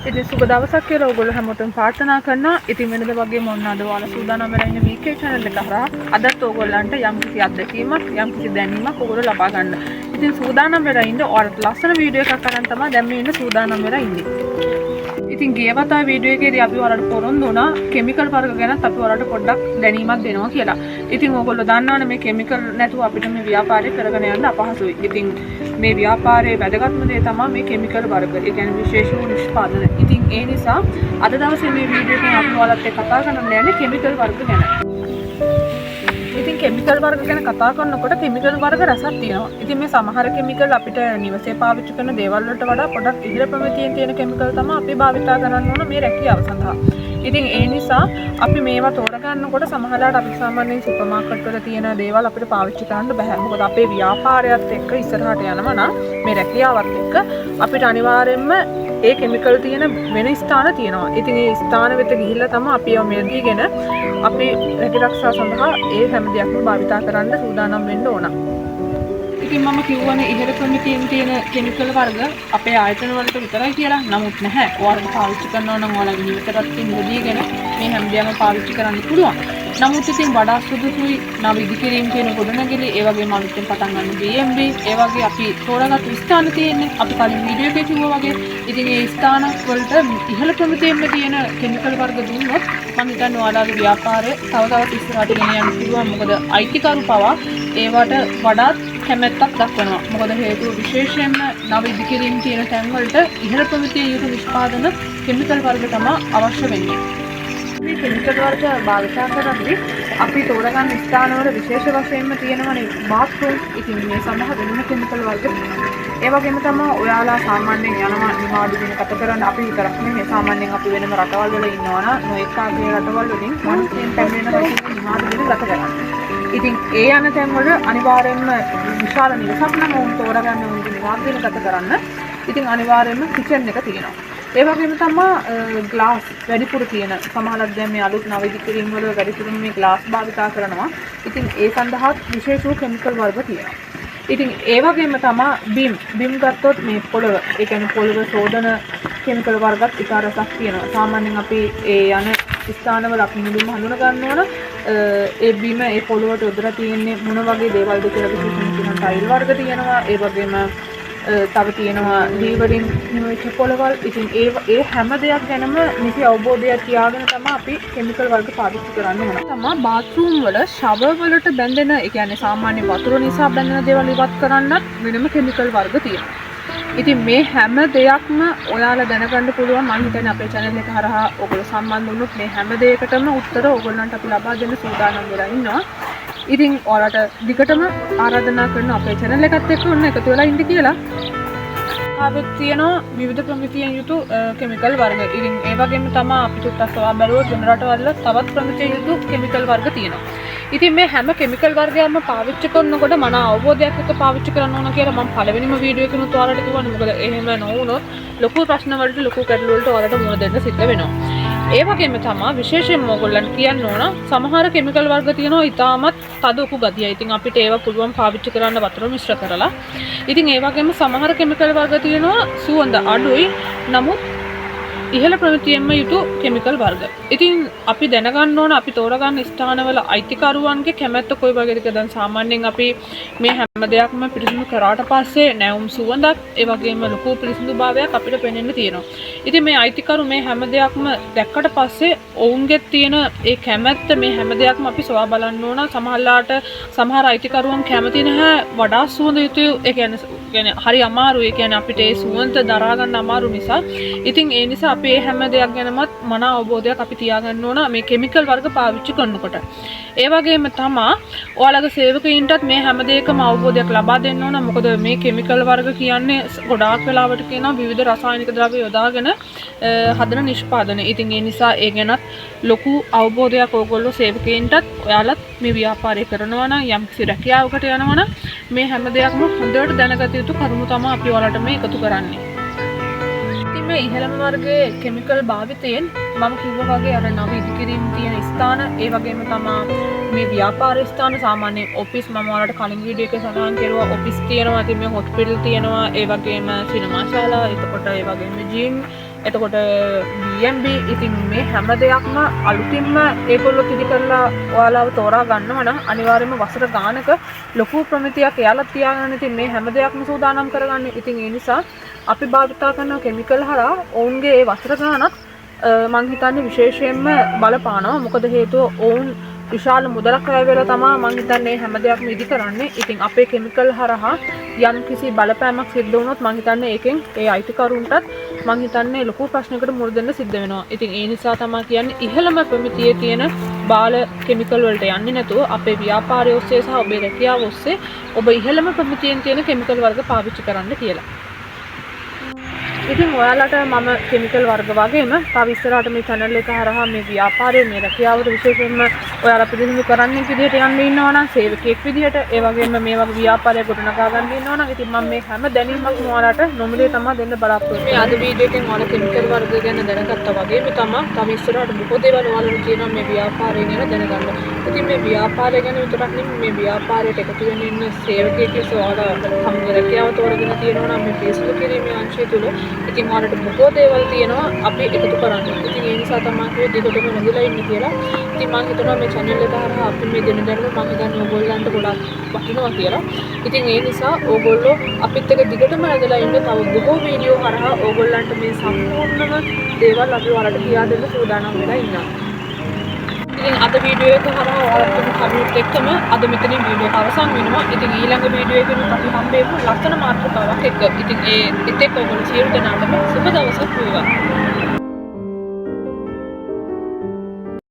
ඉතින් සුබ දවසක් කියලා ඔයගොල්ලෝ හැමෝටම ප්‍රාර්ථනා කරනවා. ඉතින් වෙනද වගේ මොනවාද ඔයාලා සූදානම් වෙලා ඉන්න VK channel එක හරහා අදත් ඔයගොල්ලන්ට යම්කිසි අත්දැකීමක් යම්කිසි දැනීමක් ඔයගොල්ලෝ ලබා ගන්න. ඉතින් සූදානම් වෙලා ඉන්න ඔයාලට ලස්සන වීඩියෝ එකක් අරන් තමයි දැන් මේ ඉන්න සූදානම් වෙලා ඉන්නේ. ඉතින් ගිය වතාවේ වීඩියෝ එකේදී අපි ඔයාලට පොරොන්දු වුණා කිමිකල් වර්ග ගැනත් අපි ඔයාලට පොඩ්ඩක් දැනීමක් දෙනවා කියලා. ඉතින් ඔයගොල්ලෝ දන්නවනේ මේ කිමිකල් නැතුව අපිට මේ ව්‍යාපාරය කරගෙන යන්න අපහසුයි. ඉතින් මේ ව්‍යාපාරයේ වැදගත්ම දේ තමයි මේ කිමිකල් වර්ග. ඒ කියන්නේ විශේෂ වූ නිෂ්පාදන. ඉතින් ඒ නිසා අද දවසේ මේ වීඩියෝ එකෙන් අපි ඔයාලත් එක්ක කතා කරන්න යන්නේ කිමිකල් වර්ග ගැන. ඉතින් කිමිකල් වර්ග ගැන කතා කරනකොට කිමිකල් වර්ග රසක් තියෙනවා. ඉතින් මේ සමහර කිමිකල් අපිට නිවසේ පාවිච්චි කරන දේවල් වලට වඩා පොඩක් ඉහළ ප්‍රමිතියෙන් තියෙන කිමිකල් තමයි අපි භාවිතා කරන්න ඕන මේ රැකියාව සඳහා. ඉතින් ඒ නිසා අපි මේවා තෝරගන්නකොට සමහරවිට අපි සාමාන්‍යයෙන් සුපර් මාකට් වල තියෙන දේවල් අපිට පාවිච්චි කරන්න බෑ. මොකද අපේ ව්‍යාපාරයත් එක්ක ඉස්සරහට යනවා නම් මේ රැකියාවත් එක්ක අපිට අනිවාර්යයෙන්ම ඒ කිමිකල් තියෙන වෙන ස්ථාන තියෙනවා. ඉතින් ඒ ස්ථාන වෙත ගිහිල්ලා තමයි අපි ඒවා මෙල්දීගෙන අපි රැකිරක්ෂා සඳහා ඒ හැම දෙයක්ම භාවිතා කරන්න සූදානම් වෙන්න ඕන. ඉතින් මම කියවනේ ඉහළ ප්‍රමිතියෙන් තියෙන කිමිකල් වර්ග අපේ ආයතන වලට විතරයි කියලා. නමුත් නැහැ. ඔයාලට පාවිච්චි කරනවා නම් ඔයාලගේ නිවසටත් ඉඳීගෙන මේ හැම දෙයක්ම පාවිච්චි කරන්න පුළුවන්. නමුත් ඉතින් වඩා සුදුසුයි නව ඉදිකිරීම කියන ගොඩනැගිලි ඒ වගේම අලුතෙන් පටන් ගන්න BMB ඒ වගේ අපි තෝරාගත්තු ස්ථාන තියෙන්නේ. අපි කලින් වීඩියෝ එකේ කිව්වා වගේ. ඉතින් ඒ ස්ථාන වලට ඉහළ ප්‍රමිතියෙන්ම තියෙන කිමිකල් වර්ග දුන්නොත් මම හිතන්නේ ඔයාලගේ ව්‍යාපාරය තව තවත් ඉස්සරහට ගෙන යන්න පුළුවන්. මොකද අයිතිකරු පවා ඒවට වඩාත් කැමැත්තක් දක්වනවා. මොකද හේතුව විශේෂයෙන්ම නව ඉදිකිරීම තියෙන තැන් වලට ඉහළ ප්‍රමිතිය යුතු නිෂ්පාදන කිමිකල් වර්ග තමයි අවශ්‍ය වෙන්නේ. මේ කිමිකල් වර්ග භාවිතා කරද්දී අපි තෝරගන්න ස්ථානවල විශේෂ වශයෙන්ම තියෙනවනේ බාත්රූම්. ඉතින් මේ සඳහා වෙනම කිමිකල් වර්ග. ඒ වගේම තමයි ඔයාලා සාමාන්‍යයෙන් යනවා නිමාඩු දින ගත කරන්න අපි විතරක් නෙමෙයි සාමාන්‍යයෙන් අපි වෙනම රටවල් වල ඉන්නවා නම් නොඑක ආගේ රටවල් වලින් මොන්ස්ටේන් පැමිණෙන නිමාඩු දින ගත කරන්න. ඉතින් ඒ යන තැන් වල අනිවාර්යයෙන්ම විශාල නිවසක් නම් උන් තෝරගන්න උන්ගේ නිවාඩු දින ගත කරන්න. ඉතින් අනිවාර්යයෙන්ම කිචන් එක තියෙනවා. ඒ වගේම තමයි ග්ලාස් වැඩිපුර තියෙන සමහරක් දැන් මේ අලුත් නව ඉදිකිරීම් වල වැඩිපුරම මේ ග්ලාස් භාවිතා කරනවා. ඉතින් ඒ සඳහා විශේෂ වූ කිමිකල් වර්ග තියෙනවා. ඉතින් ඒ වගේම තමයි බිම් ගත්තොත් මේ පොළව ඒ කියන්නේ පොළව සෝදන කිමිකල් වර්ගත් ඉතා රසක් තියෙනවා. සාමාන්‍යයෙන් අපි ඒ යන ස්ථානවල අපි මුලින්ම හඳුනා ගන්න ඕන ඒ බිම ඒ පොළවට යොදලා තියෙන්නේ මොන වගේ දේවල්ද කියලා විශේෂයෙන් කියන ටයිල් වර්ග තියෙනවා. ඒ වගේම තව තියෙනවා ලීවරින් නිවෙච්ච පොළවල්. ඉතින් ඒ හැම දෙයක් ගැනම නිසි අවබෝධයක් තියාගෙන තමයි අපි කිමිකල් වර්ග පාවිච්චි කරන්න ඕන. තමයි බාත්රූම් වල ෂවර් වලට බැඳෙන ඒ කියන්නේ සාමාන්‍ය වතුර නිසා බැඳෙන දේවල් ඉවත් කරන්නත් වෙනම කිමිකල් වර්ග තියෙනවා. ඉතින් මේ හැම දෙයක්ම ඔයාලා දැනගන්න පුළුවන්. මම හිතන්නේ අපේ channel එක හරහා ඔයගොල්ලෝ සම්බන්ධ වුණොත් මේ හැම දෙයකටම උත්තර ඔයගොල්ලන්ට අපි ලබා දෙන්න සූදානම් වෙලා ඉන්නවා. ඉතින් ඔයාලට දිගටම ආරාධනා කරන අපේ channel එකත් එක්ක ඔන්න එකතු වෙලා ඉන්න කියලා. ආවෙත් තියෙනවා විවිධ ප්‍රමිතියෙන් යුතු කිමිකල් වර්ග. ඉතින් ඒ වගේම තමයි අපි තුත්තක් සවා බැලුවොත් වෙන රටවල තවත් ප්‍රමිතියෙන් යුතු කිමිකල් වර්ග තියෙනවා. ඉතින් මේ හැම කිමිකල් වර්ගයක්ම පාවිච්චි කරනකොට මන අවබෝධයක් එක්ක පාවිච්චි කරන්න ඕන කියලා මම පළවෙනිම වීඩියෝ එකේ ඔයාලට කිව්වනේ. මොකද එහෙම නොවුනොත් ලොකු ප්‍රශ්න වලට ලොකු ගැටලු වලට ඔයාලට මුහුණ දෙන්න සිද්ධ වෙනවා. ඒ වගේම තමයි විශේෂයෙන්ම ඔයගොල්ලන් කියන්න ඕන සමහර කිමිකල් වර්ග තියෙනවා ඉතාමත් තද උකු ගතිය. ඉතින් අපිට ඒවා පුළුවන් පාවිච්චි කරන්න වතුර මිශ්‍ර කරලා. ඉතින් ඒ වගේම සමහර කිමිකල් වර්ග තියෙනවා සුවඳ අඩුයි නමුත් ඉහළ ප්‍රමිතියෙන්ම යුතු කිමිකල් වර්ග. ඉතින් අපි දැනගන්න ඕන අපි තෝරගන්න ස්ථානවල අයිතිකරුවන්ගේ කැමැත්ත කොයි වගේද කියලා. දැන් සාමාන්‍යයෙන් අපි මේ හැම දෙයක්ම පිරිසිදු කරාට පස්සේ නැවුම් සුවඳක් ඒ වගේම ලොකු පිරිසිදුභාවයක් අපිට පෙනෙන්න තියෙනවා. ඉතින් මේ අයිතිකරු මේ හැම දෙයක්ම දැක්කට පස්සේ ඔවුන්ගේ තියෙන ඒ කැමැත්ත මේ හැම දෙයක්ම අපි සොයා බලන්න ඕන. සමහරලාට සමහර අයිතිකරුවන් කැමති නැහැ වඩා සුවඳ යුතු ඒ කියන්නේ හරි අමාරුයි. ඒ කියන්නේ අපිට ඒ සුවඳ දරා ගන්න අමාරු නිසා. ඉතින් ඒ නිසා අපි මේ හැම දෙයක් ගැනමත් මන අවබෝධයක් අපි තියාගන්න ඕන මේ කිමිකල් වර්ග පාවිච්චි කරනකොට. ඒ වගේම තමයි ඔයාලගේ සේවකයින්ටත් මේ හැම දෙයකම අවබෝධයක් ලබා දෙන්න ඕන. මොකද මේ කිමිකල් වර්ග කියන්නේ ගොඩාක් වෙලාවට කියනවා විවිධ රසායනික ද්‍රව්‍ය යොදාගෙන හදන නිෂ්පාදන. ඉතින් ඒ නිසා ඒ ගැනත් ලොකු අවබෝධයක් ඕගොල්ලෝ සේවකයින්ටත් ඔයාලත් මේ ව්‍යාපාරය කරනවා නම් යම්කිසි රැකියාවකට යනවා නම් මේ හැම දෙයක්ම හොඳට දැනගත යුතු කරුණු තමයි අපි ඔයාලට මේ එකතු කරන්නේ. මේ ඉහළම වර්ගයේ කිමිකල් භාවිතයෙන් මම කිව්වා වගේ අර නව ඉදිකිරීම් තියෙන ස්ථාන ඒ වගේම තමයි මේ ව්‍යාපාර ස්ථාන සාමාන්‍යයෙන් ඔෆිස් මම ඔයාලට කලින් වීඩියෝ එකේ සඳහන් කරුවා ඔෆිස් තියෙනවා. ඉතින් මේ හොස්පිටල් තියෙනවා. ඒ වගේම සිනමා ශාලා එතකොට ඒ වගේම ජිම් එතකොට BNB ඉතින් මේ හැම දෙයක්ම අලුතින්ම ඒගොල්ලෝ තිරි කරලා ඔයාලව තෝරා ගන්නවා නම් අනිවාර්යයෙන්ම වසර ගානක ලොකු ප්‍රමිතියක් එයාලා තියාගන්න. ඉතින් මේ හැම දෙයක්ම සූදානම් කරගන්න. ඉතින් ඒ නිසා අපි භාවිතා කරන කෙමිකල් හරහා ඔවුන්ගේ ඒ වසර ගානක් මං හිතන්නේ විශේෂයෙන්ම බලපානවා. මොකද හේතුව ඔවුන් විශාල මුදලක් වැය වෙලා තමයි මං හිතන්නේ හැම දෙයක්ම ඉදි කරන්නේ. ඉතින් අපේ කෙමිකල් හරහා යම් කිසි බලපෑමක් සිද්ධ වුණොත් මං හිතන්නේ ඒකෙන් ඒ අයිතිකරුන්ටත් මං හිතන්නේ ලොකු ප්‍රශ්නයකට මුහුණ දෙන්න සිද්ධ වෙනවා. ඉතින් ඒ නිසා තමයි කියන්නේ ඉහළම ප්‍රමිතියේ තියෙන බාල කෙමිකල් වලට යන්නේ නැතුව අපේ ව්‍යාපාරය ඔස්සේ සහ ඔබේ රැකියාව ඔස්සේ ඔබ ඉහළම ප්‍රමිතියෙන් තියෙන කෙමිකල් වර්ග පාවිච්චි කරන්න කියලා. ඉතින් ඔයාලට මම කෙමිකල් වර්ග වගේම තව ඉස්සරහට මේ channel එක හරහා මේ ව්‍යාපාරයේ මේ රැකියාවට විශේෂයෙන්ම ඔයාලා පිළිබිඹු කරන්නෙක් විදිහට යන්න ඉන්නවා නම් සේවකයෙක් විදිහට ඒ වගේම මේ වගේ ව්‍යාපාරයක් ගොඩනගා ගන්න ඉන්නවා නම් ඉතින් මම මේ හැම දැනීමක්ම ඔයාලට නොමිලේ තමයි දෙන්න බලාපොරොත්තු වෙන්නේ. මේ අද වීඩියෝ එකෙන් ඔයාලා කෙමිකල් වර්ග ගැන දැනගත්තා වගේම තමයි තව ඉස්සරහට බොහෝ දේවල් ඔයාලට කියනවා මේ ව්‍යාපාරය ගැන දැනගන්න. ඉතින් මේ ව්‍යාපාරය ගැන විතරක් නෙමෙයි මේ ව්‍යාපාරයට එකතු වෙන්න ඉන්න සේවකයෙක් ලෙස ඔයාලා හැම රැකියාව තෝරගෙන තියෙනවා නම් මේ Facebook කිරීමේ අංශය තුල ඉතින් ඔයාලට බොහෝ දේවල් තියෙනවා අපි එකතු කරන්න. ඉතින් ඒ නිසා තමයි මේ දෙකොටම රැඳිලා ඉන්නේ කියලා. ඉතින් මම හිතනවා මේ channel එක හරහා අපි මේ දෙන දැනුම මම හිතන්නේ ඕගොල්ලන්ට ගොඩක් වටිනවා කියලා. ඉතින් ඒ නිසා ඕගොල්ලෝ අපිත් එක්ක දිගටම රැඳිලා ඉන්න තව බොහෝ වීඩියෝ හරහා ඕගොල්ලන්ට මේ සම්පූර්ණම දේවල් අපි ඔයාලට කියා දෙන්න සූදානම් වෙලා ඉන්නවා. ඉතින් අද වීඩියෝ එක හරහා ඔයාලට කරුණුත් එක්කම අද මෙතනින් වීඩියෝ එක අවසන් වෙනවා. ඉතින් ඊළඟ වීඩියෝ එකෙන් අපි හම්බෙමු ලස්සන මාතෘකාවක් එක්ක. ඉතින් ඒත් එක්ක ඔයගොල්ලෝ සියලු දෙනාටම සුබ දවසක් වේවා.